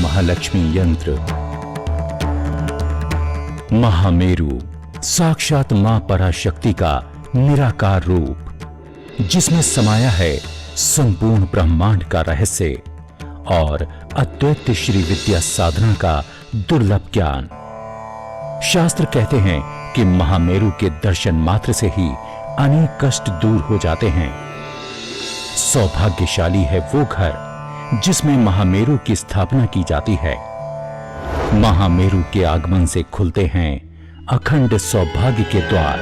महालक्ष्मी यंत्र। महामेरु साक्षात मां पराशक्ति का निराकार रूप, जिसमें समाया है संपूर्ण ब्रह्मांड का रहस्य और अद्वैत श्री विद्या साधना का दुर्लभ ज्ञान। शास्त्र कहते हैं कि महामेरु के दर्शन मात्र से ही अनेक कष्ट दूर हो जाते हैं। सौभाग्यशाली है वो घर जिसमें महामेरु की स्थापना की जाती है। महामेरु के आगमन से खुलते हैं अखंड सौभाग्य के द्वार।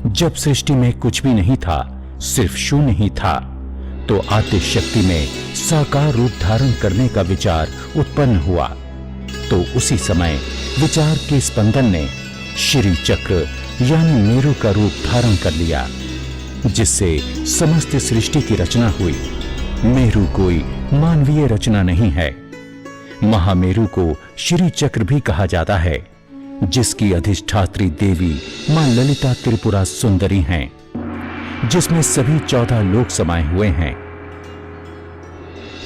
जब सृष्टि में कुछ भी नहीं था, सिर्फ शून्य ही था, तो आद्य शक्ति में साकार रूप धारण करने का विचार उत्पन्न हुआ। तो उसी समय विचार के स्पंदन ने श्री चक्र यानी मेरु का रूप धारण कर लिया, जिससे समस्त सृष्टि की रचना हुई। मेरु कोई मानवीय रचना नहीं है। महामेरु को श्री चक्र भी कहा जाता है, जिसकी अधिष्ठात्री देवी मां ललिता त्रिपुरा सुंदरी हैं, जिसमें सभी 14 लोक समाये हुए हैं।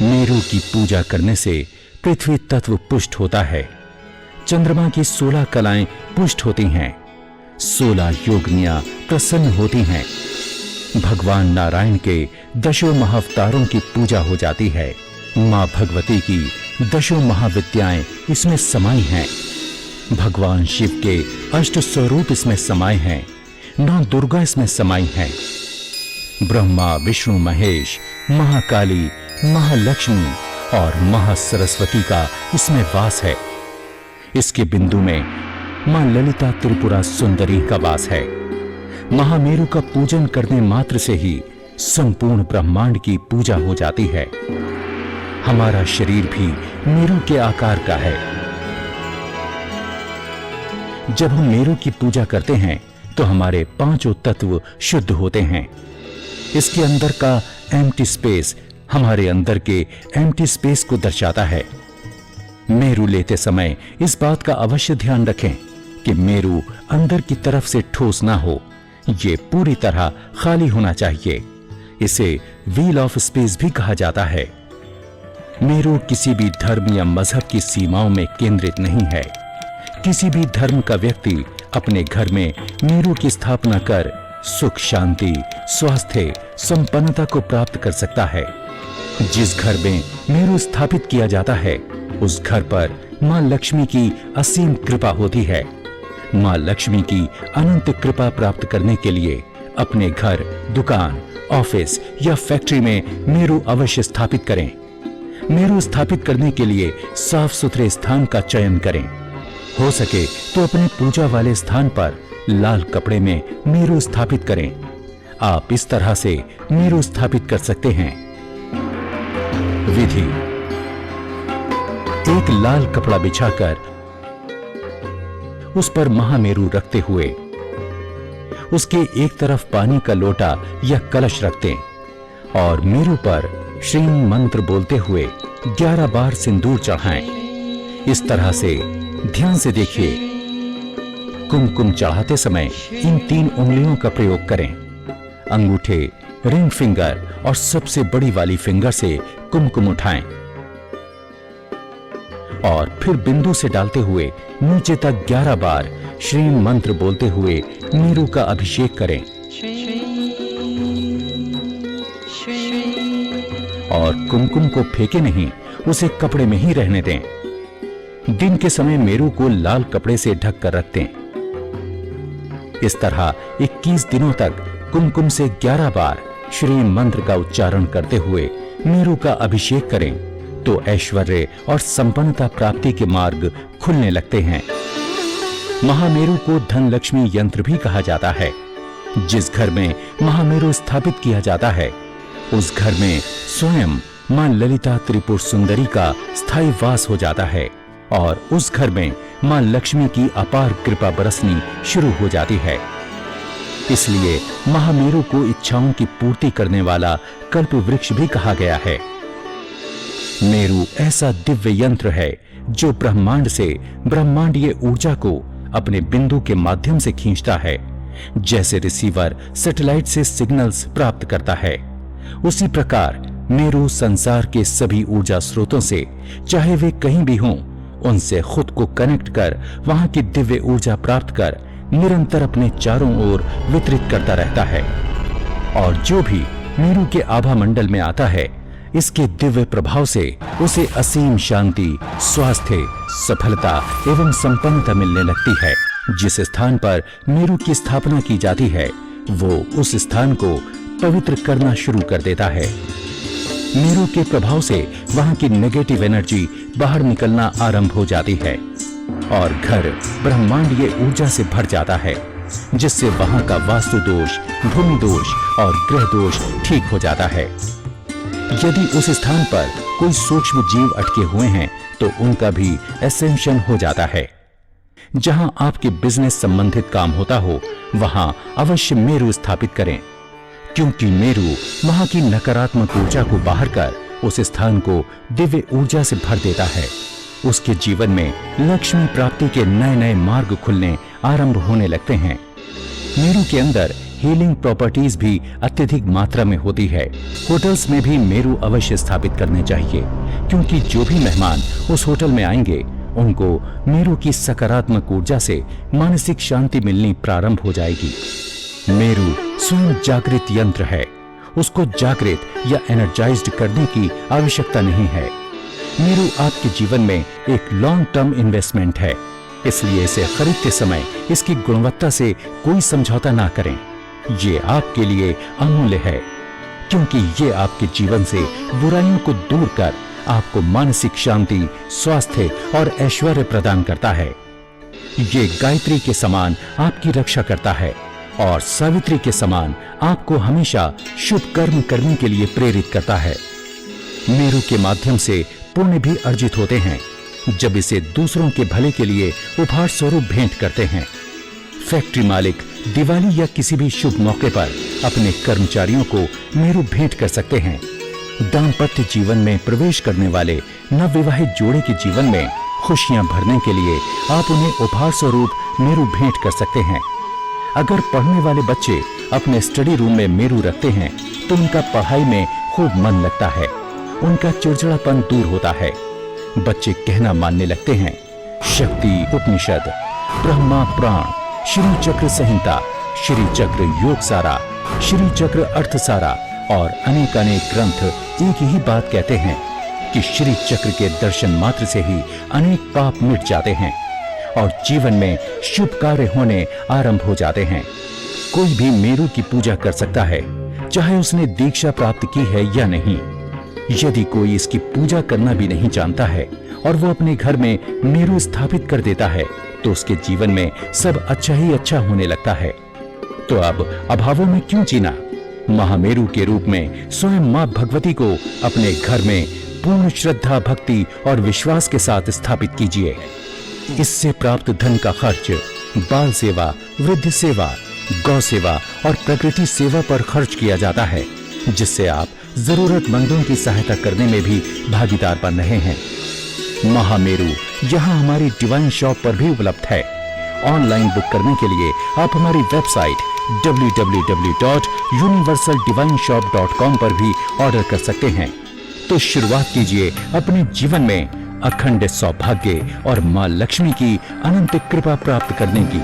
मेरु की पूजा करने से पृथ्वी तत्व पुष्ट होता है, चंद्रमा की 16 कलाएं पुष्ट होती हैं, 16 योगिनियां प्रसन्न होती हैं, भगवान नारायण के 10 महाअवतारों की पूजा हो जाती है, मां भगवती की 10 महाविद्याएं इसमें समाई हैं, भगवान शिव के 8 स्वरूप इसमें समाये हैं, 9 दुर्गा इसमें समाई हैं, ब्रह्मा विष्णु महेश, महाकाली, महालक्ष्मी और महासरस्वती का इसमें वास है। इसके बिंदु में मां ललिता त्रिपुरा सुंदरी का वास है। महामेरु का पूजन करने मात्र से ही संपूर्ण ब्रह्मांड की पूजा हो जाती है। हमारा शरीर भी मेरु के आकार का है। जब हम मेरु की पूजा करते हैं तो हमारे 5 तत्व शुद्ध होते हैं। इसके अंदर का एम्प्टी स्पेस हमारे अंदर के एम्प्टी स्पेस को दर्शाता है। मेरु लेते समय इस बात का अवश्य ध्यान रखें कि मेरु अंदर की तरफ से ठोस ना हो, ये पूरी तरह खाली होना चाहिए। इसे व्हील ऑफ स्पेस भी कहा जाता है। मेरु किसी भी धर्म या मजहब की सीमाओं में केंद्रित नहीं है। किसी भी धर्म का व्यक्ति अपने घर में मेरु की स्थापना कर सुख, शांति, स्वास्थ्य, संपन्नता को प्राप्त कर सकता है। जिस घर में मेरु स्थापित किया जाता है, उस घर पर मां लक्ष्मी की असीम कृपा होती है। मां लक्ष्मी की अनंत कृपा प्राप्त करने के लिए अपने घर, दुकान, ऑफिस या फैक्ट्री में मेरु अवश्य स्थापित करें। मेरु स्थापित करने के लिए साफ सुथरे स्थान का चयन करें। हो सके तो अपने पूजा वाले स्थान पर लाल कपड़े में मेरु स्थापित करें। आप इस तरह से मेरु स्थापित कर सकते हैं। विधि: एक लाल कपड़ा बिछाकर उस पर महामेरु रखते हुए उसके एक तरफ पानी का लोटा या कलश रख दें और मेरु पर श्रीं मंत्र बोलते हुए 11 बार सिंदूर चढ़ाएं। इस तरह से ध्यान से देखिए। कुमकुम चढ़ाते समय इन 3 उंगलियों का प्रयोग करें। अंगूठे, रिंग फिंगर और सबसे बड़ी वाली फिंगर से कुमकुम उठाएं और फिर बिंदु से डालते हुए नीचे तक 11 बार श्री मंत्र बोलते हुए मेरु का अभिषेक करें और कुमकुम को फेंके नहीं, उसे कपड़े में ही रहने दें। दिन के समय मेरु को लाल कपड़े से ढक कर रख दें। इस तरह 21 दिनों तक कुमकुम से 11 बार श्री मंत्र का उच्चारण करते हुए मेरु का अभिषेक करें तो ऐश्वर्य और संपन्नता प्राप्ति के मार्ग खुलने लगते हैं। महामेरु को धन लक्ष्मी यंत्र भी कहा जाता है। जिस घर में महामेरु स्थापित किया जाता है, उस घर में स्वयं मां ललिता त्रिपुर सुंदरी का स्थायी वास हो जाता है और उस घर में मां लक्ष्मी की अपार कृपा बरसनी शुरू हो जाती है। इसलिए महामेरु को इच्छाओं की पूर्ति करने वाला कल्प वृक्ष भी कहा गया है। मेरु ऐसा दिव्य यंत्र है जो ब्रह्मांड से ब्रह्मांडीय ऊर्जा को अपने बिंदु के माध्यम से खींचता है। जैसे रिसीवर सैटेलाइट से सिग्नल्स प्राप्त करता है, उसी प्रकार मेरू संसार के सभी ऊर्जा स्रोतों से, चाहे वे कहीं भी हों, उनसे खुद को कनेक्ट कर वहां की दिव्य ऊर्जा प्राप्त कर निरंतर अपने चारों ओर वितरित करता रहता है। और जो भी मेरू के आभा मंडल में आता है, इसके दिव्य प्रभाव से उसे असीम शांति, स्वास्थ्य, सफलता एवं संपन्नता मिलने लगती है। जिस स्थान पर मेरू की स्थापना की जाती है, वो उस स्थान को पवित्र करना शुरू कर देता है। मेरू के प्रभाव से वहां की नेगेटिव एनर्जी बाहर निकलना आरंभ हो जाती है और घर ब्रह्मांडीय ऊर्जा से भर जाता है, जिससे वहां का वास्तु दोष, भूमि दोष और ग्रह दोष ठीक हो जाता है। यदि उस स्थान पर कोई सूक्ष्म जीव अटके हुए हैं, तो उनका भी एसेंशन हो जाता है। जहां आपके बिजनेस संबंधित काम होता हो, वहां अवश्य मेरू स्थापित करें, क्योंकि मेरू वहां की नकारात्मक ऊर्जा को बाहर कर उस स्थान को दिव्य ऊर्जा से भर देता है। उसके जीवन में लक्ष्मी प्राप्ति के नए नए मार्ग खुलने आरंभ होने लगते हैं। मेरू के अंदर हीलिंग प्रॉपर्टीज भी अत्यधिक मात्रा में होती है। होटल्स में भी मेरू अवश्य स्थापित करने चाहिए, क्योंकि जो भी मेहमान उस होटल में आएंगे, उनको मेरू की सकारात्मक ऊर्जा से मानसिक शांति मिलनी प्रारंभ हो जाएगी। मेरू स्वयं जागृत यंत्र है। उसको जागृत या एनर्जाइज्ड करने की आवश्यकता नहीं है। मेरू आपके जीवन में एक लॉन्ग टर्म इन्वेस्टमेंट है, इसलिए इसे खरीदते समय इसकी गुणवत्ता से कोई समझौता ना करें। ये आपके लिए अमूल्य है, क्योंकि ये आपके जीवन से बुराइयों को दूर कर आपको मानसिक शांति, स्वास्थ्य और ऐश्वर्य प्रदान करता है। ये गायत्री के समान आपकी रक्षा करता है और सावित्री के समान आपको हमेशा शुभ कर्म करने के लिए प्रेरित करता है। मेरू के माध्यम से पुण्य भी अर्जित होते हैं, जब इसे दूसरों के भले के लिए उपहार स्वरूप भेंट करते हैं। फैक्ट्री मालिक दिवाली या किसी भी शुभ मौके पर अपने कर्मचारियों को मेरू भेंट कर सकते हैं। दाम्पत्य जीवन में प्रवेश करने वाले नवविवाहित जोड़े के जीवन में खुशियां भरने के लिए आप उन्हें उपहार स्वरूप मेरू भेंट कर सकते हैं। अगर पढ़ने वाले बच्चे अपने स्टडी रूम में मेरू रखते हैं, तो उनका पढ़ाई में खूब मन लगता है, उनका चिड़चिड़ापन दूर होता है, बच्चे कहना मानने लगते हैं। शक्ति उपनिषद, ब्रह्मा पुराण, श्री चक्र संहिता, श्री चक्र योग सारा, श्री चक्र अर्थ सारा और अनेक अनेक ग्रंथ एक ही बात कहते हैं कि श्री चक्र के दर्शन मात्र से ही अनेक पाप मिट जाते हैं और जीवन में शुभ कार्य होने आरंभ हो जाते हैं। कोई भी मेरू की पूजा कर सकता है, चाहे उसने दीक्षा प्राप्त की है या नहीं। यदि कोई इसकी पूजा करना भी नहीं जानता है और वो अपने घर में मेरू स्थापित कर देता है, तो उसके जीवन में सब अच्छा ही अच्छा होने लगता है। तो अब अभावों में क्यों जीना? महामेरू के रूप में स्वयं मां भगवती को अपने घर में पूर्ण श्रद्धा, भक्ति और विश्वास के साथ स्थापित कीजिए। इससे प्राप्त धन का खर्च बाल सेवा, वृद्ध सेवा, गौ सेवा और प्रकृति सेवा पर खर्च किया जाता है, जिससे आप जरूरतमंदों की सहायता करने में भी भागीदार बन रहे हैं। महामेरू यहाँ हमारी डिवाइन शॉप पर भी उपलब्ध है। ऑनलाइन बुक करने के लिए आप हमारी वेबसाइट www.universaldivineshop.com पर भी ऑर्डर कर सकते हैं। तो शुरुआत कीजिए अपने जीवन में अखंड सौभाग्य और मां लक्ष्मी की अनंत कृपा प्राप्त करने की।